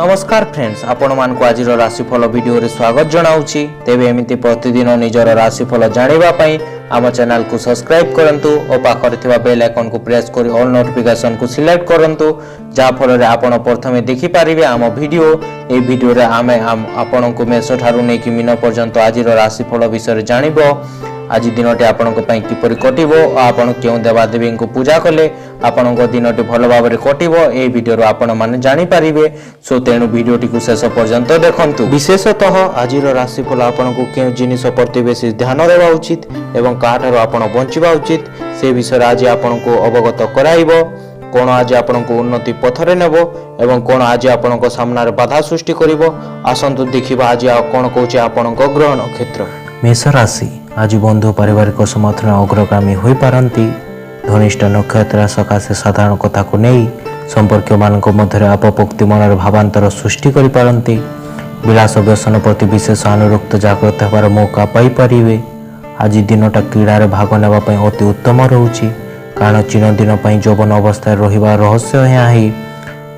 नमस्कार फ्रेंड्स, आपण मानक आज राशिफल वीडियो रे स्वागत जनाऊँगी। तेबे एमिति प्रतिदिन निजर राशिफल जानिबा पई आम चैनल को सब्सक्राइब करंतु और पाखरे थिबा बेल आइकन को प्रेस करी ऑल नोटिफिकेशन को सिलेक्ट करंतु, जा फल रे आपण प्रथमे देखि पारिबे आम वीडियो। ए वीडियो रे आमे आपण को मेष ठारू नै कि मीन पर्यंत आज राशिफल विषय जानिबो। आज दिनटी आपण किपरि कटिबो और आपण केउ देवादेवी को पूजा कले आपण दिनटी भल भाव में कटिबो ए वीडियो आपण माने जानि पारिबे। सो तेणु वीडियोटी को शेष पर्यंत देखंतु। विशेषतः आज राशिफल आपण को केउ जिनिस प्रति बेसी ध्यान देवा उचित एवं काठारो आपण बंचिबा उचित से विषय आज आपण को अवगत कराइबो। कोन आज आपण को उन्नति पथरे नेबो एवं कोन आज आपण को सामना रे बाधा सृष्टि करिवो। आसंतु देखिबा आज कोन कहूचे आपण को ग्रह नक्षत्र। मेष राशि आज बंधु पारिवारिक समर्थन अग्रगामी हो पारती। धनिष्ठ नक्षत्र सकाशे साधारण कथा को नहीं संपर्क मान मध्य अपपोक्ति मन भावांतर सृष्टि कर पारती। विलास व्यसन प्रति विशेष अनुरक्त जागृत होबार मौका पाइपर। आज दिनटा क्रीड़ा भाग नापी अति उत्तम रोचे, कारण चिन्ह दिन यौवन अवस्था रहा रहस्य यहाँ।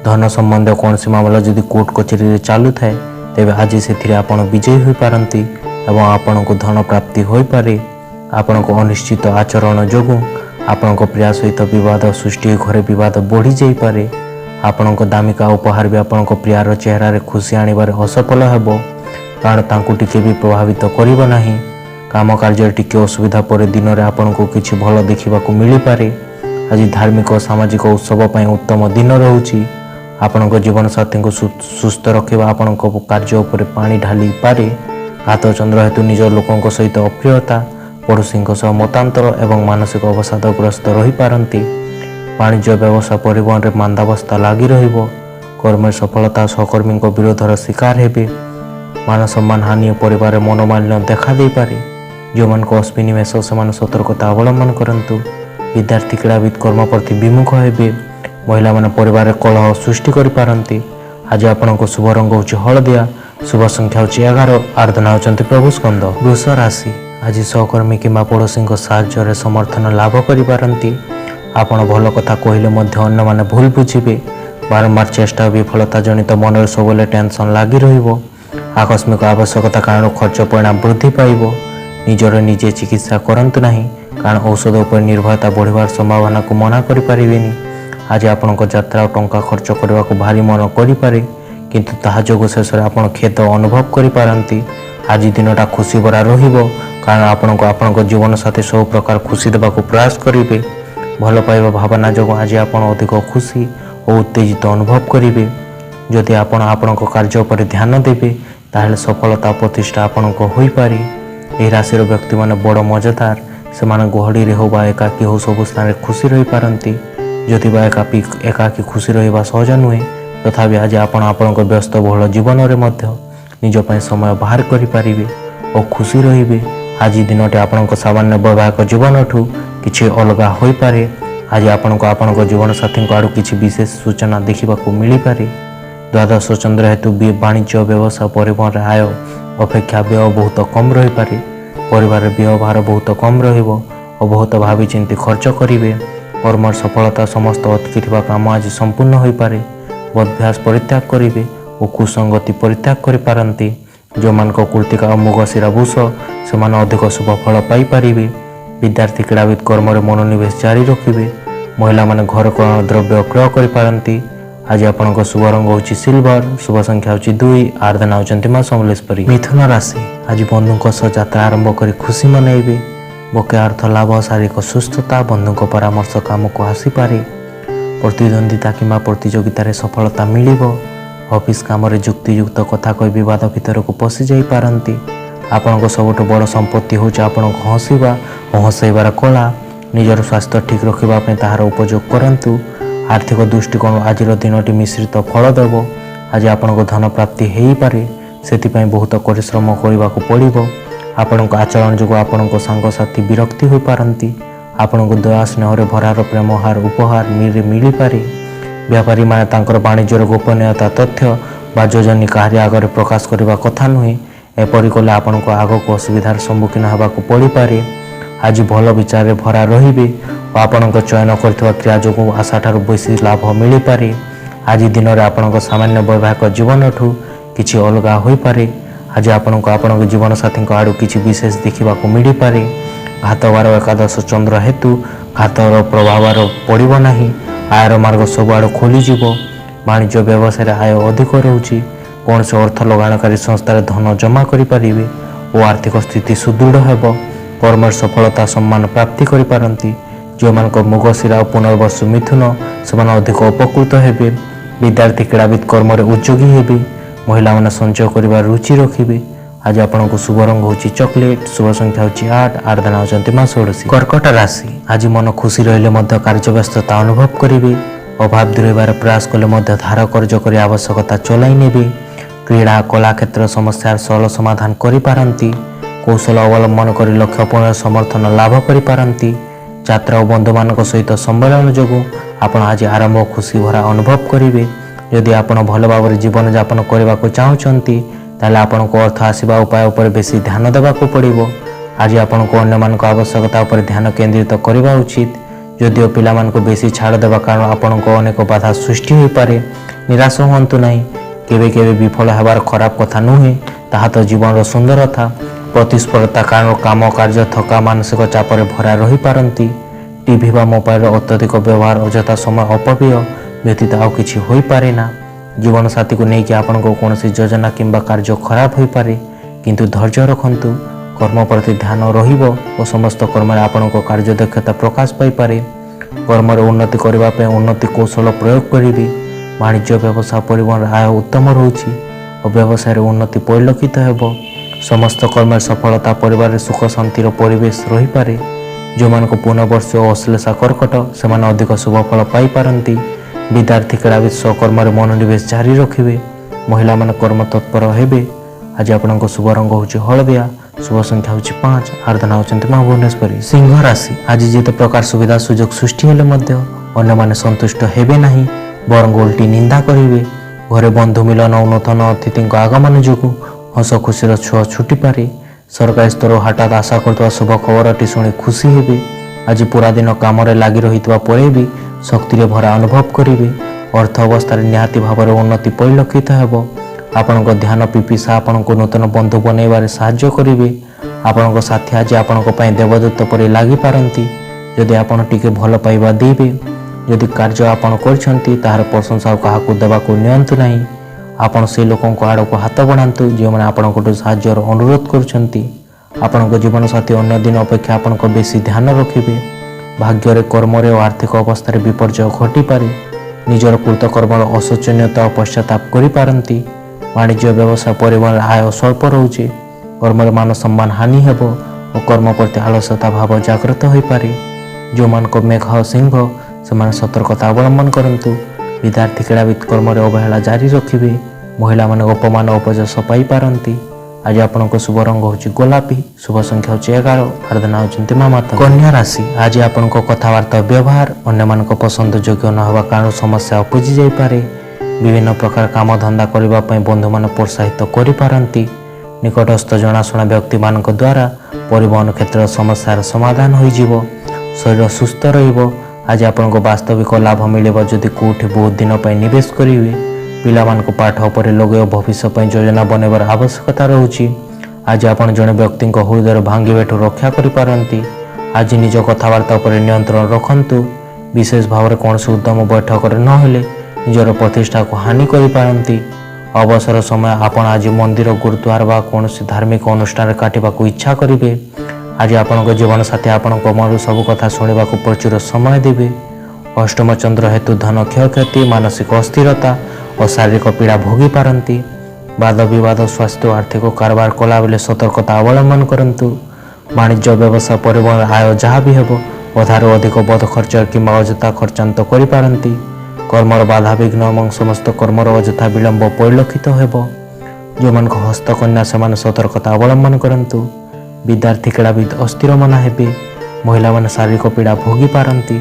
धन संबंध कौन मामला जदि कोर्ट कचेरी चालू थाए तेज आज से आप विजयी हो पारती एवं आपण को धन प्राप्ति हो पारे। आपण को अनिश्चित आचरण जोगु आपण को प्रिया सहित विवाद सृष्टि घरे विवाद बढ़ी जाई पारे। आपण को दामिका उपहार भी आपण को प्रियार चेहरा रे खुशी आनिबार असफल हेबो, कारण तांकु टिके भी प्रभावित करिबो नाही। काम कार्य टिके असुविधा पर दिन रे आपण को किछि भल देखिबा को मिली पारे। आज धार्मिक और सामाजिक उत्सव पई उत्तम दिन रहउची। आपण को जीवन साथी को सुस्थ रखिबा आपण को कार्य उपर पानी ढाली पारे। घात चंद्र हेतु निज लोकों सहित अप्रियता, पड़ोशी मतांतर एवं मानसिक अवसादग्रस्त रही पारती। वाणिज्य व्यवसाय परिवहन में मांदावस्था लगी रहिबो। कर्म सफलता सहकर्मी विरोधर शिकार हेबे। मान सम्मान हानि परिवार मनोमालिन्य देखा दे पारे। जो मान को अश्विनी मेष से सतर्कता अवलंबन करंतु। विद्यार्थी क्रीड़ाविद कर्म प्रति विमुख हेबे। महिला मान परिवार कलह सृष्टि कर पारती। आज आपण को शुभ रंग होची हलदिया, शुभ संख्या होची 11, आराधना होचंती प्रभु स्कंद। वृष राशि आज सहकर्मी किंबा पड़ोशी साहाय्य समर्थन लाभ करि पारंती। आपण भल कथा कहले मध्य अन्य माने भूल बुझिबे। बारंबार चेष्टा विफलता जनित मन सबले टेंशन लगी रहिबो। आकस्मिक आवश्यकता कारण खर्च परिणाम वृद्धि पाइबो। निजर निजे चिकित्सा करंतु नाही, कारण औषध उपर निर्भरता बढ़िवार संभावना को मना करि परिबेनी। आज आपण को यात्रा टंका खर्च करने को भारी मन करें, किंतु ताहा जोगु शेष आपण खेद अनुभव करि पारंती। आज दिनटा खुशी भरा रहिबो, कारण आपण को जीवन साथी सब प्रकार खुशी देवा प्रयास करेंगे। भल पाइबा भावना जोगु आज आपण अधिक खुशी और उत्तेजित अनुभव करेंगे। जदि आपण कार्य पर ध्यान देवे ताहले सफलता प्रतिष्ठा आपण को होई पारे। एही राशि व्यक्ति माने बड़ मजेदार, से माने गहड़ी रे हो बा एकाकी हो सब स्थान खुशी रही पारंती। जदि बा एकाकी खुशी रहिबा सहज नुहे, तथापि आज आपण व्यस्त बहुल जीवन में निज ପାଇଁ समय बाहर करें और खुशी रहिबे। आज दिनटे आपण सामान्य वैवाहिक जीवन ठू किछि अलगा होई पारे। आज आपण जीवन साथी आड़ू किछि विशेष सूचना देखा मिल पारे। द्वादश चंद्र हेतु वाणिज्य व्यवसाय परिवहन आय अपेक्षा व्यय बहुत कम रही पारे। परिवार व्यय भार बहुत कम रहिबो और बहुत भावी चिंती खर्च करेंगे। कर्म सफलता समस्त अटकी काम आज संपूर्ण हो पारे। बदभ्यास परित्याग करेंगे और कुसंगति परित्याग कर पारती। जो मान कुर्तिका और मुगशिरा बुष से अधिक शुभ फल पाइपर। विद्यार्थी क्रीड़ाविद कर्म मनोनिवेश जारी रखिए। महिला माने घर द्रव्य क्रय कर पारती। आज आपण शुभ रंग होची सिल्वर, शुभ संख्या होची 2, आराधना होचंती मां समलेश्वरी। मिथुन राशि आज बंधुओं सह यात्रा आरंभ कर खुशी मनइबे। बके अर्थ लाभ, शारीरिक सुस्थता, बंधु परामर्श काम को आसीपे। प्रतिद्वंदिता किंबा प्रतियोगितार सफलता मिलिबो। ऑफिस काम जुक्तियुक्त कथा कही विवाद भीतर को पशि जाई पारंती। आपण सबुठ बड़ संपत्ति हूँ आपण हसवा और हसैबार कला। निजर स्वास्थ्य ठीक रखापी ताहार उपयोग करंतु। आर्थिक दृष्टिकोण आज दिनटी मिश्रित फल देव। आज आपण को धन प्राप्ति हो पारे, से बहुत परिश्रम करने को पड़ो। आपण आचरण जो आपण सांगसाथी विरक्ति हो पारंती। आपण को दया स्नेह भरार प्रेमहार उपहार मिल पारे। व्यापारी माने तांकर वाणिज्यर गोपनीयता तथ्य बा योजनी काहारी आगे प्रकाश करने कथा नुहे। एपरी कले आपण को आग को असुविधार सम्मुखीन होगाक पड़ पारे। आज भल विचार भरा रहिबे और आपण चयन करथिबा क्रिया जो आशा ठारू बेसी लाभ मिल पारे। ଆଜି ଦିନରେ ଆପଣଙ୍କ ସାମାନ୍ୟ ବୈବାହିକ ଜୀବନଠୁ କିଛି ଅଲଗା ହୋଇପାରେ। ଆଜି ଆପଣଙ୍କୁ ଆପଣଙ୍କ ଜୀବନସାଥୀଙ୍କ ଆଡ଼ୁ କିଛି ବିଶେଷ ଦେଖିବାକୁ ମିଳିପାରେ। ଘାତବାର ଏକାଦଶ ଚନ୍ଦ୍ର ହେତୁ ଘାତର ପ୍ରଭାବର ପଡ଼ିବ ନାହିଁ। ଆୟର ମାର୍ଗ ସବୁଆଡ଼ୁ ଖୋଲିଯିବ। ବାଣିଜ୍ୟ ବ୍ୟବସାୟରେ ଆୟ ଅଧିକ ରହୁଛି। କୌଣସି ଅର୍ଥ ଲଗାଣକାରୀ ସଂସ୍ଥାରେ ଧନ ଜମା କରିପାରିବେ ଓ ଆର୍ଥିକ ସ୍ଥିତି ସୁଦୃଢ଼ ହେବ। କର୍ମରେ ସଫଳତା ସମ୍ମାନ ପ୍ରାପ୍ତି କରିପାରନ୍ତି। ଯେଉଁମାନଙ୍କ ମୃଗଶିରା ଓ ପୁନର୍ବସୁ ମିଥୁନ ସେମାନେ ଅଧିକ ଉପକୃତ ହେବେ। ବିଦ୍ୟାର୍ଥୀ କ୍ରୀଡ଼ାବିତ କର୍ମରେ ଉଦ୍ଯୋଗୀ ହେବେ। ମହିଳାମାନେ ସଞ୍ଚୟ କରିବାର ରୁଚି ରଖିବେ। ଆଜି ଆପଣଙ୍କୁ ଶୁଭ ରଙ୍ଗ ହେଉଛି ଚକୋଲେଟ୍। ଶୁଭ ସଂଖ୍ୟା ହେଉଛି 8। ଆରାଧନା ହେଉଛନ୍ତି ମା ଷୋଡ଼ଶୀ। କର୍କଟ ରାଶି ଆଜି ମନ ଖୁସି ରହିଲେ ମଧ୍ୟ କାର୍ଯ୍ୟବ୍ୟସ୍ତତା ଅନୁଭବ କରିବେ। ଅଭାବ ଦୂରେଇବାର ପ୍ରୟାସ କଲେ ମଧ୍ୟ ଧାର କର୍ଜ କରି ଆବଶ୍ୟକତା ଚଳାଇ ନେବେ। କ୍ରୀଡ଼ା କଳା କ୍ଷେତ୍ର ସମସ୍ୟାର ସରଳ ସମାଧାନ କରିପାରନ୍ତି। କୌଶଳ ଅବଲମ୍ବନ କରି ଲକ୍ଷ୍ୟ ପୂର୍ଣ୍ଣରେ ସମର୍ଥନ ଲାଭ କରିପାରନ୍ତି। ଯାତ୍ରା ଓ ବନ୍ଧୁମାନଙ୍କ ସହିତ ସମ୍ମିଳନ ଯୋଗୁଁ ଆପଣ ଆଜି ଆରମ୍ଭ ଖୁସି ଭରା ଅନୁଭବ କରିବେ। ଯଦି ଆପଣ ଭଲ ଭାବରେ ଜୀବନଯାପନ କରିବାକୁ ଚାହୁଁଛନ୍ତି ତାହେଲେ ଆପଣଙ୍କୁ ଅର୍ଥ ଆସିବା ଉପାୟ ଉପରେ ବେଶୀ ଧ୍ୟାନ ଦେବାକୁ ପଡ଼ିବ। ଆଜି ଆପଣଙ୍କୁ ଅନ୍ୟମାନଙ୍କ ଆବଶ୍ୟକତା ଉପରେ ଧ୍ୟାନ କେନ୍ଦ୍ରିତ କରିବା ଉଚିତ। ଯଦିଓ ପିଲାମାନଙ୍କୁ ବେଶୀ ଛାଡ଼ ଦେବା କାରଣ ଆପଣଙ୍କ ଅନେକ ବାଧା ସୃଷ୍ଟି ହୋଇପାରେ। ନିରାଶ ହୁଅନ୍ତୁ ନାହିଁ। କେବେ କେବେ ବିଫଳ ହେବାର ଖରାପ କଥା ନୁହେଁ, ତାହା ତ ଜୀବନର ସୁନ୍ଦରତା। ପ୍ରତିସ୍ପର୍ଦ୍ଧା କାରଣ କାମ କାର୍ଯ୍ୟ ଥକା ମାନସିକ ଚାପରେ ଭରା ରହିପାରନ୍ତି। ଟିଭି ବା ମୋବାଇଲର ଅତ୍ୟଧିକ ବ୍ୟବହାର ଅଯଥା ସମୟ ଅପବ୍ୟୟ ବ୍ୟତୀତ ଆଉ କିଛି ହୋଇପାରେ ନା। ଜୀବନସାଥୀକୁ ନେଇକି ଆପଣଙ୍କ କୌଣସି ଯୋଜନା କିମ୍ବା କାର୍ଯ୍ୟ ଖରାପ ହୋଇପାରେ, କିନ୍ତୁ ଧୈର୍ଯ୍ୟ ରଖନ୍ତୁ। କର୍ମ ପ୍ରତି ଧ୍ୟାନ ରହିବ ଓ ସମସ୍ତ କର୍ମରେ ଆପଣଙ୍କ କାର୍ଯ୍ୟଦକ୍ଷତା ପ୍ରକାଶ ପାଇପାରେ। କର୍ମରେ ଉନ୍ନତି କରିବା ପାଇଁ ଉନ୍ନତି କୌଶଳ ପ୍ରୟୋଗ କରିବେ। ବାଣିଜ୍ୟ ବ୍ୟବସାୟ ପରିବହନରେ ଆୟ ଉତ୍ତମ ରହୁଛି ଓ ବ୍ୟବସାୟରେ ଉନ୍ନତି ପରିଲକ୍ଷିତ ହେବ। ସମସ୍ତ କର୍ମରେ ସଫଳତା, ପରିବାରରେ ସୁଖ ଶାନ୍ତିର ପରିବେଶ ରହିପାରେ। ଯେଉଁମାନଙ୍କ ପୁନଃବର୍ଷ ଓ ଅଶ୍ଳେଷା କର୍କଟ ସେମାନେ ଅଧିକ ଶୁଭଫଳ ପାଇପାରନ୍ତି। ବିଦ୍ୟାର୍ଥୀ କ୍ରୀଡ଼ାବିତ ସ୍ୱକର୍ମରେ ମନୋନିବେଶ ଜାରି ରଖିବେ। ମହିଳାମାନେ କର୍ମ ତତ୍ପର ହେବେ। ଆଜି ଆପଣଙ୍କ ଶୁଭ ରଙ୍ଗ ହେଉଛି ହଳଦିଆ। ଶୁଭ ସଂଖ୍ୟା ହେଉଛି 5। ଆରାଧନା ହେଉଛନ୍ତି ମା ଭୁବନେଶ୍ୱରୀ। ସିଂହ ରାଶି ଆଜି ଯେତେ ପ୍ରକାର ସୁବିଧା ସୁଯୋଗ ସୃଷ୍ଟି ହେଲେ ମଧ୍ୟ ଅନ୍ୟମାନେ ସନ୍ତୁଷ୍ଟ ହେବେ ନାହିଁ, ବରଂ ଓଲଟି ନିନ୍ଦା କରିବେ। ଘରେ ବନ୍ଧୁ ମିଳନ ଓ ନୂତନ ଅତିଥିଙ୍କ ଆଗମନ ଯୋଗୁଁ ହସ ଖୁସିର ଛୁଆ ଛୁଟିପାରେ। ସରକାରୀ ସ୍ତରରୁ ହଠାତ୍ ଆଶା କରୁଥିବା ଶୁଭ ଖବରଟି ଶୁଣି ଖୁସି ହେବେ। ଆଜି ପୁରା ଦିନ କାମରେ ଲାଗି ରହିଥିବା ପରେ ବି ଶକ୍ତିରେ ଭରା ଅନୁଭବ କରିବେ। ଅର୍ଥ ଅବସ୍ଥାରେ ନିହାତି ଭାବରେ ଉନ୍ନତି ପରିଲକ୍ଷିତ ହେବ। ଆପଣଙ୍କ ଧ୍ୟାନ ପିପିସା ଆପଣଙ୍କୁ ନୂତନ ବନ୍ଧୁ ବନାଇବାରେ ସାହାଯ୍ୟ କରିବେ। ଆପଣଙ୍କ ସାଥୀ ଆଜି ଆପଣଙ୍କ ପାଇଁ ଦେବଦୂତ ପରି ଲାଗିପାରନ୍ତି। ଯଦି ଆପଣ ଟିକେ ଭଲ ପାଇବା ଦେବେ। ଯଦି କାର୍ଯ୍ୟ ଆପଣ କରିଛନ୍ତି ତାହାର ପ୍ରଶଂସା ଆଉ କାହାକୁ ଦେବାକୁ ନିଅନ୍ତୁ ନାହିଁ। ଆପଣ ସେହି ଲୋକଙ୍କ ଆଡ଼କୁ ହାତ ବଢ଼ାନ୍ତୁ ଯେଉଁମାନେ ଆପଣଙ୍କଠୁ ସାହାଯ୍ୟର ଅନୁରୋଧ କରୁଛନ୍ତି। ଆପଣଙ୍କ ଜୀବନସାଥୀ ଅନ୍ୟ ଦିନ ଅପେକ୍ଷା ଆପଣଙ୍କ ବେଶୀ ଧ୍ୟାନ ରଖିବେ। ଭାଗ୍ୟରେ, କର୍ମରେ ଓ ଆର୍ଥିକ ଅବସ୍ଥାରେ ବିପର୍ଯ୍ୟୟ ଘଟିପାରେ। ନିଜର କୃତକର୍ମର ଅଶୋଚନୀୟତା ଓ ପଶ୍ଚାତାପ କରିପାରନ୍ତି। ବାଣିଜ୍ୟ ବ୍ୟବସାୟ ପରିବହନରେ ଆୟ ସ୍ୱଳ୍ପ ରହୁଛି। କର୍ମରେ ମାନ ସମ୍ମାନ ହାନି ହେବ ଓ କର୍ମ ପ୍ରତି ଆଳସ୍ୟତା ଭାବ ଜାଗ୍ରତ ହୋଇପାରେ। ଯେଉଁମାନଙ୍କ ମେଘ ସିଂହ ସେମାନେ ସତର୍କତା ଅବଲମ୍ବନ କରନ୍ତୁ। ବିଦ୍ୟାର୍ଥୀ କ୍ରୀଡ଼ାବିତ କର୍ମରେ ଅବହେଳା ଜାରି ରଖିବେ। ମହିଳାମାନେ ଅପମାନ ଓ ଅପଯଶ ପାଇପାରନ୍ତି। ଆଜି ଆପଣଙ୍କ ଶୁଭ ରଙ୍ଗ ହେଉଛି ଗୋଲାପୀ। ଶୁଭ ସଂଖ୍ୟା ହେଉଛି 11। ଆରାଧନା ହେଉଛନ୍ତି ମା ମାତା। କନ୍ୟା ରାଶି ଆଜି ଆପଣଙ୍କ କଥାବାର୍ତ୍ତା ବ୍ୟବହାର ଅନ୍ୟମାନଙ୍କ ପସନ୍ଦ ଯୋଗ୍ୟ ନ ହେବା କାରଣରୁ ସମସ୍ୟା ଉପୁଜି ଯାଇପାରେ। ବିଭିନ୍ନ ପ୍ରକାର କାମଧନ୍ଦା କରିବା ପାଇଁ ବନ୍ଧୁମାନେ ପ୍ରୋତ୍ସାହିତ କରିପାରନ୍ତି। ନିକଟସ୍ଥ ଜଣାଶୁଣା ବ୍ୟକ୍ତିମାନଙ୍କ ଦ୍ୱାରା ପରିବହନ କ୍ଷେତ୍ରରେ ସମସ୍ୟାର ସମାଧାନ ହୋଇଯିବ। ଶରୀର ସୁସ୍ଥ ରହିବ। ଆଜି ଆପଣଙ୍କୁ ବାସ୍ତବିକ ଲାଭ ମିଳିବ ଯଦି କେଉଁଠି ବହୁତ ଦିନ ପାଇଁ ନିବେଶ କରିବେ। ପିଲାମାନଙ୍କୁ ପାଠ ଉପରେ ଲଗାଇ ଭବିଷ୍ୟ ପାଇଁ ଯୋଜନା ବନାଇବାର ଆବଶ୍ୟକତା ରହୁଛି। ଆଜି ଆପଣ ଜଣେ ବ୍ୟକ୍ତିଙ୍କ ହୃଦୟ ଭାଙ୍ଗିବାଠୁ ରକ୍ଷା କରିପାରନ୍ତି। ଆଜି ନିଜ କଥାବାର୍ତ୍ତା ଉପରେ ନିୟନ୍ତ୍ରଣ ରଖନ୍ତୁ। ବିଶେଷ ଭାବରେ କୌଣସି ଉଦ୍ୟମ ବୈଠକରେ ନହେଲେ ନିଜର ପ୍ରତିଷ୍ଠାକୁ ହାନି କରିପାରନ୍ତି। ଅବସର ସମୟ ଆପଣ ଆଜି ମନ୍ଦିର, ଗୁରୁଦ୍ୱାର ବା କୌଣସି ଧାର୍ମିକ ଅନୁଷ୍ଠାନରେ କାଟିବାକୁ ଇଚ୍ଛା କରିବେ। ଆଜି ଆପଣଙ୍କ ଜୀବନସାଥୀ ଆପଣଙ୍କ ମନରୁ ସବୁ କଥା ଶୁଣିବାକୁ ପ୍ରଚୁର ସମୟ ଦେବେ। ଅଷ୍ଟମ ଚନ୍ଦ୍ର ହେତୁ ଧନ କ୍ଷୟକ୍ଷତି, ମାନସିକ ଅସ୍ଥିରତା ଓ ଶାରୀରିକ ପୀଡ଼ା ଭୋଗି ପାରନ୍ତି। ବାଦ ବିବାଦ, ସ୍ୱାସ୍ଥ୍ୟ ଓ ଆର୍ଥିକ କାରବାର କଲାବେଳେ ସତର୍କତା ଅବଲମ୍ବନ କରନ୍ତୁ। ବାଣିଜ୍ୟ ବ୍ୟବସାୟ ପରିବହନ ଆୟ ଯାହା ବି ହେବ ଅଧାରୁ ଅଧିକ ବଦ ଖର୍ଚ୍ଚ କିମ୍ବା ଅଯଥା ଖର୍ଚ୍ଚାନ୍ତ କରିପାରନ୍ତି। କର୍ମର ବାଧାବିଘ୍ନ ଏବଂ ସମସ୍ତ କର୍ମର ଅଯଥା ବିଳମ୍ବ ପରିଲକ୍ଷିତ ହେବ। ଯେଉଁମାନଙ୍କ ହସ୍ତକନ୍ୟା ସେମାନେ ସତର୍କତା ଅବଲମ୍ବନ କରନ୍ତୁ। ବିଦ୍ୟାର୍ଥୀ କ୍ରୀଡ଼ାବିତ ଅସ୍ଥିର ମନା ହେବେ। ମହିଳାମାନେ ଶାରୀରିକ ପୀଡ଼ା ଭୋଗି ପାରନ୍ତି।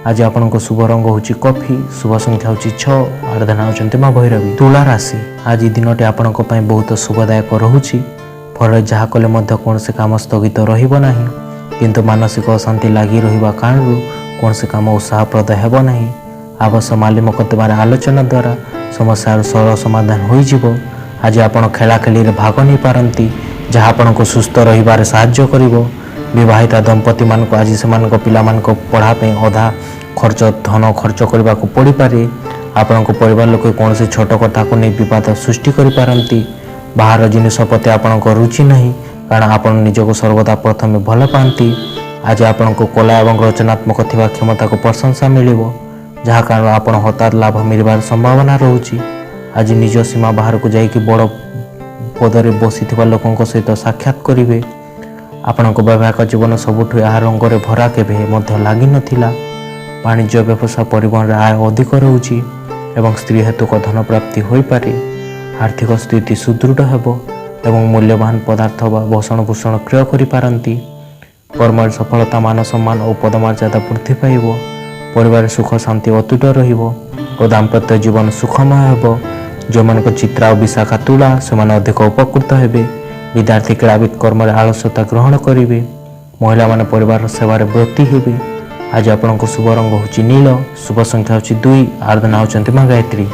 ଆଜି ଆପଣଙ୍କ ଶୁଭ ରଙ୍ଗ ହେଉଛି କଫି। ଶୁଭ ସଂଖ୍ୟା ହେଉଛି 6। ଆରାଧନା ହେଉଛନ୍ତି ମା ଭୈରବୀ। ତୁଳା ରାଶି ଆଜି ଦିନଟି ଆପଣଙ୍କ ପାଇଁ ବହୁତ ଶୁଭଦାୟକ ରହୁଛି। ଫଳରେ ଯାହା କଲେ ମଧ୍ୟ କୌଣସି କାମ ସ୍ଥଗିତ ରହିବ ନାହିଁ। କିନ୍ତୁ ମାନସିକ ଅଶାନ୍ତି ଲାଗି ରହିବା କାରଣରୁ କୌଣସି କାମ ଉତ୍ସାହପ୍ରଦ ହେବ ନାହିଁ। ଆବଶ୍ୟ ମାଲି ମକଦ୍ଦମାରେ ଆଲୋଚନା ଦ୍ୱାରା ସମସ୍ୟାର ସରଳ ସମାଧାନ ହୋଇଯିବ। ଆଜି ଆପଣ ଖେଳାଖେଳିରେ ଭାଗ ନେଇପାରନ୍ତି, ଯାହା ଆପଣଙ୍କୁ ସୁସ୍ଥ ରହିବାରେ ସାହାଯ୍ୟ କରିବ। ବିବାହିତା ଦମ୍ପତିମାନଙ୍କୁ ଆଜି ସେମାନଙ୍କ ପିଲାମାନଙ୍କ ପଢ଼ା ପାଇଁ ଅଧା ଧନ ଖର୍ଚ୍ଚ କରିବାକୁ ପଡ଼ିପାରେ। ଆପଣଙ୍କ ପରିବାର ଲୋକେ କୌଣସି ଛୋଟ କଥାକୁ ନେଇ ବିବାଦ ସୃଷ୍ଟି କରିପାରନ୍ତି। ବାହାର ଜିନିଷ ପ୍ରତି ଆପଣଙ୍କ ରୁଚି ନାହିଁ, କାରଣ ଆପଣ ନିଜକୁ ସର୍ବଦା ପ୍ରଥମେ ଭଲ ପାଆନ୍ତି। ଆଜି ଆପଣଙ୍କୁ କଳା ଏବଂ ରଚନାତ୍ମକ ଥିବା କ୍ଷମତାକୁ ପ୍ରଶଂସା ମିଳିବ, ଯାହା କାରଣ ଆପଣ ହଠାତ୍ ଲାଭ ମିଳିବାର ସମ୍ଭାବନା ରହୁଛି। ଆଜି ନିଜ ସୀମା ବାହାରକୁ ଯାଇକି ବଡ଼ ପଦରେ ବସିଥିବା ଲୋକଙ୍କ ସହିତ ସାକ୍ଷାତ କରିବେ। ଆପଣଙ୍କ ବୈବାହିକ ଜୀବନ ସବୁଠୁ ଏହା ରଙ୍ଗରେ ଭରା କେବେ ମଧ୍ୟ ଲାଗିନଥିଲା। ବାଣିଜ୍ୟ ବ୍ୟବସାୟ ପରିବହନରେ ଆୟ ଅଧିକ ରହୁଛି ଏବଂ ସ୍ତ୍ରୀ ହେତୁକ ଧନ ପ୍ରାପ୍ତି ହୋଇପାରେ। ଆର୍ଥିକ ସ୍ଥିତି ସୁଦୃଢ଼ ହେବ ଏବଂ ମୂଲ୍ୟବାନ ପଦାର୍ଥ ବା ଭୂଷଣ କ୍ରୟ କରିପାରନ୍ତି। କର୍ମରେ ସଫଳତା, ମାନ ସମ୍ମାନ ଓ ପଦମର୍ଯ୍ୟାଦା ବୃଦ୍ଧି ପାଇବ। ପରିବାରରେ ସୁଖ ଶାନ୍ତି ଅତୁଟ ରହିବ ଓ ଦାମ୍ପତ୍ୟ ଜୀବନ ସୁଖମୟ ହେବ। ଯେଉଁମାନଙ୍କ ଚିତ୍ରା ଓ ବିଶାଖା ତୁଳା, ସେମାନେ ଅଧିକ ଉପକୃତ ହେବେ। ବିଦ୍ୟାର୍ଥୀ କ୍ରୀଡ଼ାବିତ କର୍ମରେ ଆଳସ୍ୟତା ଗ୍ରହଣ କରିବେ। ମହିଳାମାନେ ପରିବାର ସେବାରେ ବ୍ରତୀ ହେବେ। ଆଜି ଆପଣଙ୍କ ଶୁଭ ରଙ୍ଗ ହେଉଛି ନୀଳ, ଶୁଭ ସଂଖ୍ୟା ହେଉଛି 2, ଆରାଧନା ହେଉଛନ୍ତି ମା ଗାୟତ୍ରୀ।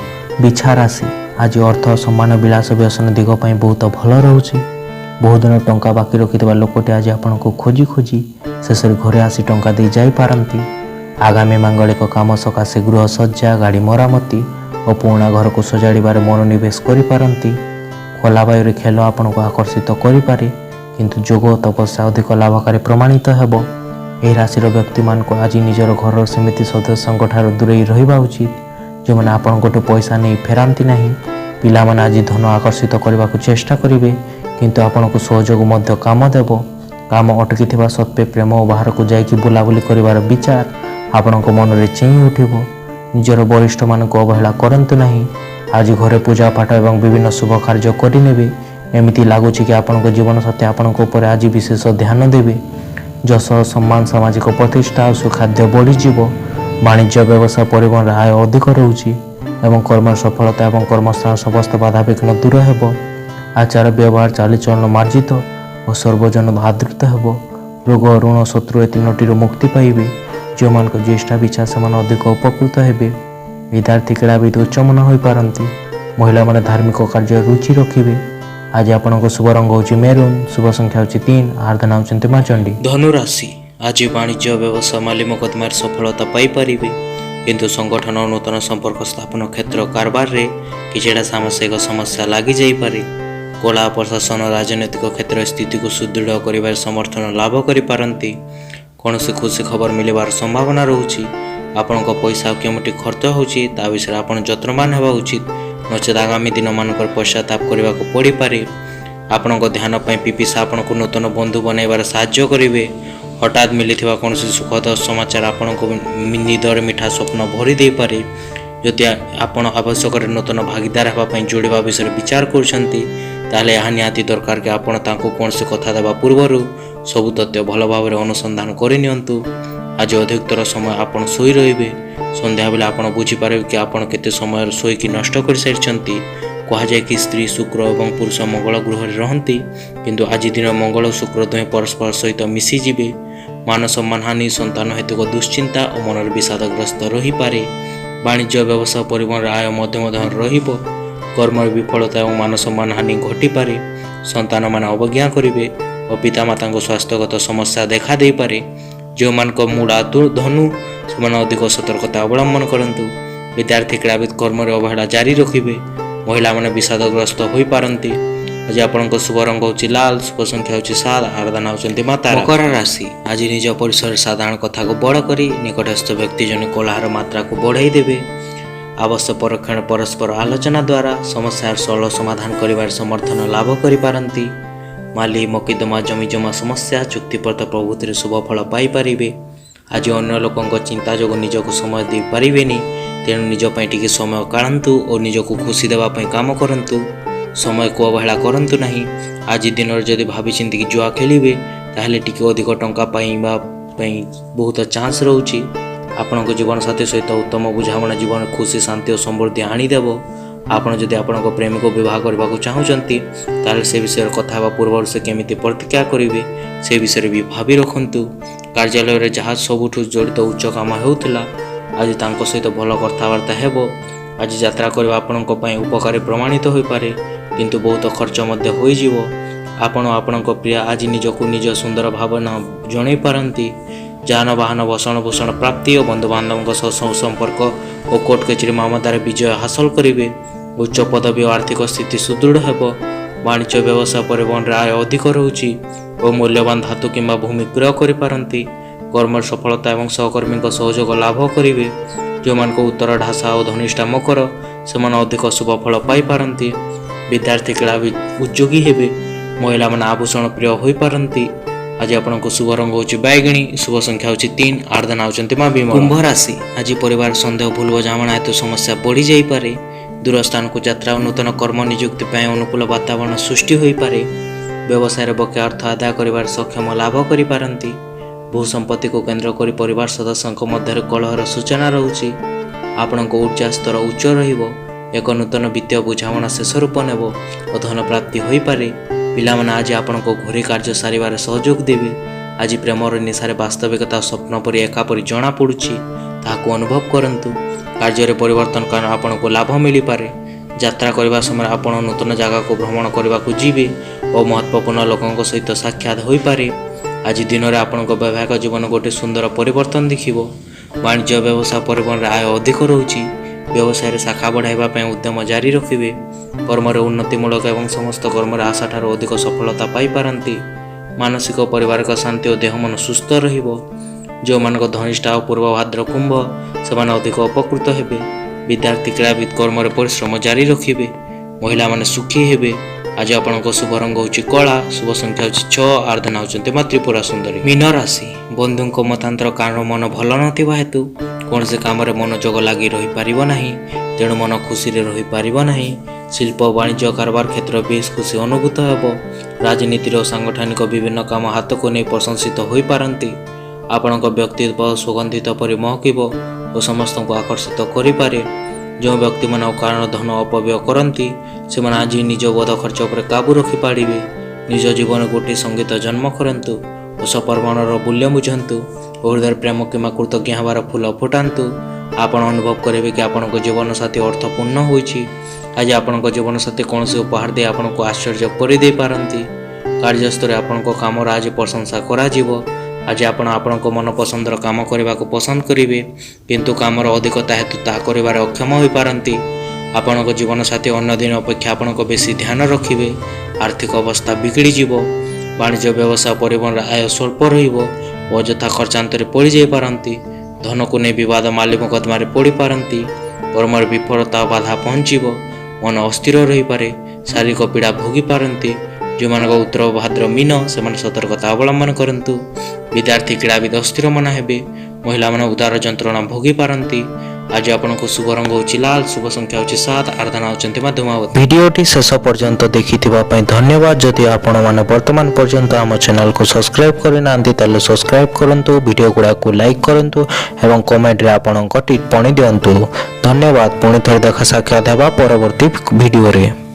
ବିଛା ରାଶି ଆଜି ଅର୍ଥ, ସମ୍ମାନ, ବିଳାସ ବ୍ୟସନ ଦିଗ ପାଇଁ ବହୁତ ଭଲ ରହୁଛି। ବହୁଦିନ ଟଙ୍କା ବାକି ରଖିଥିବା ଲୋକଟି ଆଜି ଆପଣଙ୍କୁ ଖୋଜି ଖୋଜି ଶେଷରେ ଘରେ ଆସି ଟଙ୍କା ଦେଇ ଯାଇପାରନ୍ତି। ଆଗାମୀ ମାଙ୍ଗଳିକ କାମ ସକାଶେ ଗୃହ ସଜ୍ଜା, ଗାଡ଼ି ମରାମତି ଓ ପୁରୁଣା ଘରକୁ ସଜାଡ଼ିବାରେ ମନୋନିବେଶ କରିପାରନ୍ତି। ଖୋଲା ବାୟୁରେ ଖେଳ ଆପଣଙ୍କୁ ଆକର୍ଷିତ କରିପାରେ, କିନ୍ତୁ ଯୋଗ ଓ ତପସ୍ୟା ଅଧିକ ଲାଭକାରୀ ପ୍ରମାଣିତ ହେବ। ଏହି ରାଶିର ବ୍ୟକ୍ତିମାନଙ୍କୁ ଆଜି ନିଜର ଘରର ସେମିତି ସଦସ୍ୟଙ୍କ ଠାରୁ ଦୂରେଇ ରହିବା ଉଚିତ, ଯେଉଁମାନେ ଆପଣଙ୍କଠୁ ପଇସା ନେଇ ଫେରାନ୍ତି ନାହିଁ। ପିଲାମାନେ ଆଜି ଧନ ଆକର୍ଷିତ କରିବାକୁ ଚେଷ୍ଟା କରିବେ, କିନ୍ତୁ ଆପଣଙ୍କୁ ସହଯୋଗ ମଧ୍ୟ କାମ ଦେବ। କାମ ଅଟକିଥିବା ସତ୍ତ୍ୱେ ପ୍ରେମ ଓ ବାହାରକୁ ଯାଇକି ବୁଲାବୁଲି କରିବାର ବିଚାର ଆପଣଙ୍କ ମନରେ ଚେଇଁ ଉଠିବ। ନିଜର ବରିଷ୍ଠମାନଙ୍କୁ ଅବହେଳା କରନ୍ତୁ ନାହିଁ। ଆଜି ଘରେ ପୂଜାପାଠ ଏବଂ ବିଭିନ୍ନ ଶୁଭ କାର୍ଯ୍ୟ କରିନେବେ। ଏମିତି ଲାଗୁଛି କି ଆପଣଙ୍କ ଜୀବନସାଥୀ ଆପଣଙ୍କ ଉପରେ ଆଜି ବିଶେଷ ଧ୍ୟାନ ଦେବେ। ଯଶ, ସମ୍ମାନ, ସାମାଜିକ ପ୍ରତିଷ୍ଠା ଓ ସୁଖାଦ୍ୟ ବଢ଼ିଯିବ। ବାଣିଜ୍ୟ ବ୍ୟବସାୟ ପରିବହନରେ ଆୟ ଅଧିକ ରହୁଛି ଏବଂ କର୍ମର ସଫଳତା ଏବଂ କର୍ମସ୍ଥାନ ସମସ୍ତ ବାଧାବିଘ୍ନ ଦୂର ହେବ। ଆଚାର ବ୍ୟବହାର, ଚାଲିଚଳନ ମାର୍ଜିତ ଓ ସର୍ବଜନ ଆଦୃତ ହେବ। ରୋଗ, ଋଣ, ଶତ୍ରୁ ଏ ତିନୋଟିରୁ ମୁକ୍ତି ପାଇବେ। ଯେଉଁମାନଙ୍କ ଜ୍ୟେଷ୍ଠା ବିଛା, ସେମାନେ ଅଧିକ ଉପକୃତ ହେବେ। ବିଦ୍ୟାର୍ଥୀ କ୍ରୀଡ଼ାବିତ ଉଚ୍ଚମନ ହୋଇପାରନ୍ତି। ମହିଳାମାନେ ଧାର୍ମିକ କାର୍ଯ୍ୟରେ ରୁଚି ରଖିବେ। ଆଜି ଆପଣଙ୍କ ଶୁଭ ରଙ୍ଗ ହେଉଛି ମେରୁନ୍, ଶୁଭ ସଂଖ୍ୟା ହେଉଛି 3, ଆରାଧନା ହେଉଛନ୍ତି ମା ଚଣ୍ଡୀ। ଧନୁରାଶି ଆଜି ବାଣିଜ୍ୟ ବ୍ୟବସାୟ ମାଲି ମକଦ୍ଦମାରେ ସଫଳତା ପାଇପାରିବେ, କିନ୍ତୁ ସଂଗଠନ ଓ ନୂତନ ସମ୍ପର୍କ ସ୍ଥାପନ କ୍ଷେତ୍ର କାରବାରରେ କିଛିଟା ସାମସିକ ସମସ୍ୟା ଲାଗିଯାଇପାରେ। କଳା, ପ୍ରଶାସନ, ରାଜନୈତିକ କ୍ଷେତ୍ରରେ ସ୍ଥିତିକୁ ସୁଦୃଢ଼ କରିବାରେ ସମର୍ଥନ ଲାଭ କରିପାରନ୍ତି। କୌଣସି ଖୁସି ଖବର ମିଳିବାର ସମ୍ଭାବନା ରହୁଛି। ଆପଣଙ୍କ ପଇସା କେଉଁଠି ଖର୍ଚ୍ଚ ହେଉଛି ତା ବିଷୟରେ ଆପଣ ଯତ୍ନବାନ ହେବା ଉଚିତ, ନଚେତ୍ ଆଗାମୀ ଦିନମାନଙ୍କରେ ପଶ୍ଚାତାପ କରିବାକୁ ପଡ଼ିପାରେ। ଆପଣଙ୍କ ଧ୍ୟାନ ପାଇଁ ପିପିସା ଆପଣଙ୍କୁ ନୂତନ ବନ୍ଧୁ ବନାଇବାରେ ସାହାଯ୍ୟ କରିବେ। ହଠାତ୍ ମିଳିଥିବା କୌଣସି ସୁଖଦ ସମାଚାର ଆପଣଙ୍କୁ ନିଦରେ ମିଠା ସ୍ୱପ୍ନ ଭରି ଦେଇପାରେ। ଯଦି ଆପଣ ଆବଶ୍ୟକରେ ନୂତନ ଭାଗିଦାର ହେବା ପାଇଁ ଯୋଡ଼ିବା ବିଷୟରେ ବିଚାର କରୁଛନ୍ତି, ତାହେଲେ ଏହା ନିହାତି ଦରକାର କି ଆପଣ ତାଙ୍କୁ କୌଣସି କଥା ଦେବା ପୂର୍ବରୁ ସବୁ ତଥ୍ୟ ଭଲ ଭାବରେ ଅନୁସନ୍ଧାନ କରିନିଅନ୍ତୁ। ଆଜି ଅଧିକତର ସମୟ ଆପଣ ଶୋଇ ରହିବେ। ସନ୍ଧ୍ୟାବେଳେ ଆପଣ ବୁଝିପାରିବେ କି ଆପଣ କେତେ ସମୟ ଶୋଇକି ନଷ୍ଟ କରିସାରିଛନ୍ତି। କୁହାଯାଏ କି ସ୍ତ୍ରୀ ଶୁକ୍ର ଏବଂ ପୁରୁଷ ମଙ୍ଗଳ ଗୃହରେ ରହନ୍ତି, କିନ୍ତୁ ଆଜି ଦିନ ମଙ୍ଗଳ ଓ ଶୁକ୍ର ଦୁହେଁ ପରସ୍ପର ସହିତ ମିଶିଯିବେ। ମାନ ସମ୍ମାନ ହାନି, ସନ୍ତାନ ହେତୁକ ଦୁଶ୍ଚିନ୍ତା ଓ ମନରେ ବିଷାଦଗ୍ରସ୍ତ ରହିପାରେ। ବାଣିଜ୍ୟ ବ୍ୟବସାୟ ପରିବହନରେ ଆୟ ମଧ୍ୟମ ଧରଣ ରହିବ। କର୍ମରେ ବିଫଳତା ଏବଂ ମାନ ସମ୍ମାନ ହାନି ଘଟିପାରେ। ସନ୍ତାନମାନେ ଅବଜ୍ଞା କରିବେ ଓ ପିତାମାତାଙ୍କ ସ୍ୱାସ୍ଥ୍ୟଗତ ସମସ୍ୟା ଦେଖା ଦେଇପାରେ। ଯେଉଁମାନଙ୍କ ମୂଳା ଧନୁ, ସେମାନେ ଅଧିକ ସତର୍କତା ଅବଲମ୍ବନ କରନ୍ତୁ। ବିଦ୍ୟାର୍ଥୀ କ୍ରୀଡ଼ାବିତ କର୍ମରେ ଅବହେଳା ଜାରି ରଖିବେ। ମହିଳାମାନେ ବିଷାଦଗ୍ରସ୍ତ ହୋଇପାରନ୍ତି। ଆଜି ଆପଣଙ୍କ ଶୁଭ ରଙ୍ଗ ହେଉଛି ଲାଲ, ଶୁଭ ସଂଖ୍ୟା ହେଉଛି 7, ଆରାଧନା ହେଉଛନ୍ତି ମା ତାରା। ମକର ରାଶି ଆଜି ନିଜ ପରିସରରେ ସାଧାରଣ କଥାକୁ ବଡ଼ କରି ନିକଟସ୍ଥ ବ୍ୟକ୍ତି ଜଣେ କୋଳାହର ମାତ୍ରାକୁ ବଢ଼ାଇ ଦେବେ। ଆବଶ୍ୟକ ପରକ୍ଷଣ ପରସ୍ପର ଆଲୋଚନା ଦ୍ୱାରା ସମସ୍ୟାର ସରଳ ସମାଧାନ କରିବାରେ ସମର୍ଥନ ଲାଭ କରିପାରନ୍ତି। ମାଲି ମକଦ୍ଦମା, ଜମିଜମା ସମସ୍ୟା, ଚୁକ୍ତିପତ୍ର ପ୍ରଭୃତିରେ ଶୁଭ ଫଳ ପାଇପାରିବେ। ଆଜି ଅନ୍ୟ ଲୋକଙ୍କ ଚିନ୍ତା ଯୋଗୁଁ ନିଜକୁ ସମୟ ଦେଇପାରିବେନି, ତେଣୁ ନିଜ ପାଇଁ ଟିକେ ସମୟ କାଢ଼ନ୍ତୁ ଓ ନିଜକୁ ଖୁସି ଦେବା ପାଇଁ କାମ କରନ୍ତୁ। ସମୟକୁ ଅବହେଳା କରନ୍ତୁ ନାହିଁ। ଆଜି ଦିନରେ ଯଦି ଭାବିଚିନ୍ତି କି ଜୁଆ ଖେଳିବେ, ତାହେଲେ ଟିକେ ଅଧିକ ଟଙ୍କା ପାଇବା ପାଇଁ ବହୁତ ଚାନ୍ସ ରହୁଛି। ଆପଣଙ୍କ ଜୀବନସାଥୀ ସହିତ ଉତ୍ତମ ବୁଝାମଣା ଜୀବନରେ ଖୁସି, ଶାନ୍ତି ଓ ସମୃଦ୍ଧି ଆଣିଦେବ। ଆପଣ ଯଦି ଆପଣଙ୍କ ପ୍ରେମୀକୁ ବିବାହ କରିବାକୁ ଚାହୁଁଛନ୍ତି, ତାହେଲେ ସେ ବିଷୟରେ କଥା ହେବା ପୂର୍ବରୁ ସେ କେମିତି ପ୍ରତିକ୍ରିୟା କରିବେ ସେ ବିଷୟରେ ବି ଭାବି ରଖନ୍ତୁ। କାର୍ଯ୍ୟାଳୟରେ ଯାହା ସବୁଠୁ ଜଡ଼ିତ ଉଚ୍ଚ କାମ ହେଉଥିଲା, ଆଜି ତାଙ୍କ ସହିତ ଭଲ କଥାବାର୍ତ୍ତା ହେବ। ଆଜି ଯାତ୍ରା କରିବା ଆପଣଙ୍କ ପାଇଁ ଉପକାରୀ ପ୍ରମାଣିତ ହୋଇପାରେ, କିନ୍ତୁ ବହୁତ ଖର୍ଚ୍ଚ ମଧ୍ୟ ହୋଇଯିବ। ଆପଣ ଆପଣଙ୍କ ପ୍ରିୟ ଆଜି ନିଜକୁ ନିଜ ସୁନ୍ଦର ଭାବନା ଜଣାଇ ପାରନ୍ତି। ଯାନବାହନ ଭୂଷଣ ପ୍ରାପ୍ତି ଓ ବନ୍ଧୁବାନ୍ଧବଙ୍କ ସହ ସୁସମ୍ପର୍କ ଓ କୋର୍ଟ କଚେରୀ ମାମଲାରେ ବିଜୟ ହାସଲ କରିବେ। ଉଚ୍ଚ ପଦବୀ ଓ ଆର୍ଥିକ ସ୍ଥିତି ସୁଦୃଢ଼ ହେବ। ବାଣିଜ୍ୟ ବ୍ୟବସାୟ ପରିବହନରେ ଆୟ ଅଧିକ ରହୁଛି ଓ ମୂଲ୍ୟବାନ ଧାତୁ କିମ୍ବା ଭୂମି କ୍ରୟ କରିପାରନ୍ତି। କର୍ମର ସଫଳତା ଏବଂ ସହକର୍ମୀଙ୍କ ସହଯୋଗ ଲାଭ କରିବେ। ଯେଉଁମାନଙ୍କ ଉତ୍ତର ଢାସା ଓ ଧନିଷ୍ଠା ମକର, ସେମାନେ ଅଧିକ ଶୁଭ ଫଳ ପାଇପାରନ୍ତି। ବିଦ୍ୟାର୍ଥୀ କ୍ରୀଡ଼ାବିତ ଉଦ୍ୟୋଗୀ ହେବେ। ମହିଳାମାନେ ଆଭୂଷଣ ପ୍ରିୟ ହୋଇପାରନ୍ତି। ଆଜି ଆପଣଙ୍କ ଶୁଭ ରଙ୍ଗ ହେଉଛି ବାଇଗଣୀ, ଶୁଭ ସଂଖ୍ୟା ହେଉଛି 3, ଆରାଧନା ହେଉଛନ୍ତି ମା ବିମଳା। କୁମ୍ଭ ରାଶି, ଆଜି ପରିବାର ସନ୍ଦେହ ଭୁଲ ବୁଝାମଣା ହେତୁ ସମସ୍ୟା ବଢ଼ିଯାଇପାରେ। ଦୂର ସ୍ଥାନକୁ ଯାତ୍ରା ଓ ନୂତନ କର୍ମ ନିଯୁକ୍ତି ପାଇଁ ଅନୁକୂଳ ବାତାବରଣ ସୃଷ୍ଟି ହୋଇପାରେ। ବ୍ୟବସାୟରେ ବକେୟା ଅର୍ଥ ଆଦାୟ କରିବାରେ ସକ୍ଷମ ଲାଭ କରିପାରନ୍ତି। ଭୂ ସମ୍ପତ୍ତିକୁ କେନ୍ଦ୍ର କରି ପରିବାର ସଦସ୍ୟଙ୍କ ମଧ୍ୟରେ କଳହର ସୂଚନା ରହୁଛି। ଆପଣଙ୍କ ଉର୍ଜା ସ୍ତର ଉଚ୍ଚ ରହିବ। ଏକ ନୂତନ ବିତ୍ତୀୟ ବୁଝାମଣା ଶେଷ ରୂପ ନେବ ଓ ଧନ ପ୍ରାପ୍ତି ହୋଇପାରେ। ପିଲାମାନେ ଆଜି ଆପଣଙ୍କ ଘରୋଇ କାର୍ଯ୍ୟ ସାରିବାରେ ସହଯୋଗ ଦେବେ। ଆଜି ପ୍ରେମର ନିଶାରେ ବାସ୍ତବିକତା ସ୍ୱପ୍ନ ପରି ଏକାପରି ଜଣାପଡ଼ୁଛି, ତାହାକୁ ଅନୁଭବ କରନ୍ତୁ। କାର୍ଯ୍ୟରେ ପରିବର୍ତ୍ତନ କାରଣ ଆପଣଙ୍କୁ ଲାଭ ମିଳିପାରେ। ଯାତ୍ରା କରିବା ସମୟରେ ଆପଣ ନୂତନ ଜାଗାକୁ ଭ୍ରମଣ କରିବାକୁ ଯିବେ ଓ ମହତ୍ତ୍ୱପୂର୍ଣ୍ଣ ଲୋକଙ୍କ ସହିତ ସାକ୍ଷାତ ହୋଇପାରେ। ଆଜି ଦିନରେ ଆପଣଙ୍କ ବୈବାହିକ ଜୀବନ ଗୋଟିଏ ସୁନ୍ଦର ପରିବର୍ତ୍ତନ ଦେଖିବ। ବାଣିଜ୍ୟ ବ୍ୟବସାୟ ପରିବହନରେ ଆୟ ଅଧିକ ରହୁଛି। ବ୍ୟବସାୟରେ ଶାଖା ବଢ଼ାଇବା ପାଇଁ ଉଦ୍ୟମ ଜାରି ରଖିବେ। କର୍ମରେ ଉନ୍ନତିମୂଳକ ଏବଂ ସମସ୍ତ କର୍ମରେ ଆଶାଠାରୁ ଅଧିକ ସଫଳତା ପାଇପାରନ୍ତି। ମାନସିକ ଓ ପାରିବାରିକ ଶାନ୍ତି ଓ ଦେହ ମନ ସୁସ୍ଥ ରହିବ। ଯେଉଁମାନଙ୍କ ଧନିଷ୍ଠା ଓ ପୂର୍ବ ଭାଦ୍ର କୁମ୍ଭ, ସେମାନେ ଅଧିକ ଉପକୃତ ହେବେ। ବିଦ୍ୟାର୍ଥୀ କ୍ରୀଡ଼ାବିତ କର୍ମରେ ପରିଶ୍ରମ ଜାରି ରଖିବେ। ମହିଳାମାନେ ସୁଖୀ ହେବେ। ଆଜି ଆପଣଙ୍କ ଶୁଭ ରଙ୍ଗ ହେଉଛି କଳା, ଶୁଭ ସଂଖ୍ୟା ହେଉଛି 6, ଆରାଧନା ହେଉଛନ୍ତି ମା ତ୍ରିପୁରା ସୁନ୍ଦରୀ। ମୀନ ରାଶି, ବନ୍ଧୁଙ୍କ ମତାନ୍ତର କାରଣ ମନ ଭଲ ନଥିବା ହେତୁ କୌଣସି କାମରେ ମନୋଯୋଗ ଲାଗି ରହିପାରିବ ନାହିଁ, ତେଣୁ ମନ ଖୁସିରେ ରହିପାରିବ ନାହିଁ। ଶିଳ୍ପ ବାଣିଜ୍ୟ କାରବାର କ୍ଷେତ୍ର ବେଶ୍ ଖୁସି ଅନୁଭୂତ ହେବ। ରାଜନୀତିରେ ଓ ସାଂଗଠନିକ ବିଭିନ୍ନ କାମ ହାତକୁ ନେଇ ପ୍ରଶଂସିତ ହୋଇପାରନ୍ତି। ଆପଣଙ୍କ ବ୍ୟକ୍ତିତ୍ୱ ସୁଗନ୍ଧିତ ପରି ମହକିବ ଓ ସମସ୍ତଙ୍କୁ ଆକର୍ଷିତ କରିପାରେ। ଯେଉଁ ବ୍ୟକ୍ତିମାନେ ଅକାରଣ ଧନ ଅପବ୍ୟୟ କରନ୍ତି, ସେମାନେ ଆଜି ନିଜ ବୋଧ ଖର୍ଚ୍ଚ ଉପରେ କାବୁ ରଖିପାରିବେ। ନିଜ ଜୀବନରେ ଗୋଟିଏ ସଙ୍ଗୀତ ଜନ୍ମ କରନ୍ତୁ ଓ ସପର୍ମଣର ମୂଲ୍ୟ ବୁଝନ୍ତୁ ଓ ହୃଦୟରେ ପ୍ରେମ କିମ୍ବା କୃତଜ୍ଞ ହେବାର ଫୁଲ ଫୁଟାନ୍ତୁ। ଆପଣ ଅନୁଭବ କରିବେ କି ଆପଣଙ୍କ ଜୀବନସାଥୀ ଅର୍ଥପୂର୍ଣ୍ଣ ହୋଇଛି। ଆଜି ଆପଣଙ୍କ ଜୀବନସାଥୀ କୌଣସି ଉପହାର ଦେଇ ଆପଣଙ୍କୁ ଆଶ୍ଚର୍ଯ୍ୟ କରିଦେଇପାରନ୍ତି। କାର୍ଯ୍ୟସ୍ଥଳରେ ଆପଣଙ୍କ କାମର ଆଜି ପ୍ରଶଂସା କରାଯିବ। ଆଜି ଆପଣ ଆପଣଙ୍କ ମନପସନ୍ଦର କାମ କରିବାକୁ ପସନ୍ଦ କରିବେ, କିନ୍ତୁ କାମର ଅଧିକତା ହେତୁ ତାହା କରିବାରେ ଅକ୍ଷମ ହୋଇପାରନ୍ତି। ଆପଣଙ୍କ ଜୀବନସାଥୀ ଅନ୍ୟ ଦିନ ଅପେକ୍ଷା ଆପଣଙ୍କ ବେଶୀ ଧ୍ୟାନ ରଖିବେ। ଆର୍ଥିକ ଅବସ୍ଥା ବିଗିଡ଼ିଯିବ। ବାଣିଜ୍ୟ ବ୍ୟବସାୟ ପରିବହନରେ ଆୟ ସ୍ୱଳ୍ପ ରହିବ ଓ ଅଯଥା ଖର୍ଚ୍ଚାନ୍ତରେ ପଡ଼ିଯାଇପାରନ୍ତି। ଧନକୁ ନେଇ ବିବାଦ ମାଲି ମୋକଦ୍ଦମାରେ ପଡ଼ିପାରନ୍ତି। କର୍ମରେ ବିଫଳତା ଓ ବାଧା ପହଞ୍ଚିବ। ମନ ଅସ୍ଥିର ରହିପାରେ। ଶାରୀରିକ ପୀଡ଼ା ଭୋଗିପାରନ୍ତି। ଯେଉଁମାନଙ୍କ ଉତ୍ତର ଭାଦ୍ର ମୀନ, ସେମାନେ ସତର୍କତା ଅବଲମ୍ବନ କରନ୍ତୁ। ବିଦ୍ୟାର୍ଥୀ କ୍ରୀଡ଼ାବିତ ଅସ୍ଥିର ମନା ହେବେ। ମହିଳାମାନେ ଉଦାର ଯନ୍ତ୍ରଣା ଭୋଗିପାରନ୍ତି। ଆଜି ଆପଣଙ୍କ ଶୁଭ ରଙ୍ଗ ହେଉଛି ଲାଲ, ଶୁଭ ସଂଖ୍ୟା ହେଉଛି 7, ଆରାଧନା ହେଉଛନ୍ତି ମା ଧୂମାବତୀ। ଭିଡ଼ିଓଟି ଶେଷ ପର୍ଯ୍ୟନ୍ତ ଦେଖିଥିବା ପାଇଁ ଧନ୍ୟବାଦ। ଯଦି ଆପଣମାନେ ବର୍ତ୍ତମାନ ପର୍ଯ୍ୟନ୍ତ ଆମ ଚ୍ୟାନେଲକୁ ସବସ୍କ୍ରାଇବ୍ କରିନାହାନ୍ତି, ତାହେଲେ ସବସ୍କ୍ରାଇବ୍ କରନ୍ତୁ, ଭିଡ଼ିଓ ଗୁଡ଼ାକୁ ଲାଇକ୍ କରନ୍ତୁ ଏବଂ କମେଣ୍ଟରେ ଆପଣଙ୍କ ଟିପ୍ପଣୀ ଦିଅନ୍ତୁ। ଧନ୍ୟବାଦ। ପୁଣି ଥରେ ଦେଖା ସାକ୍ଷାତ ହେବା ପରବର୍ତ୍ତୀ ଭିଡ଼ିଓରେ।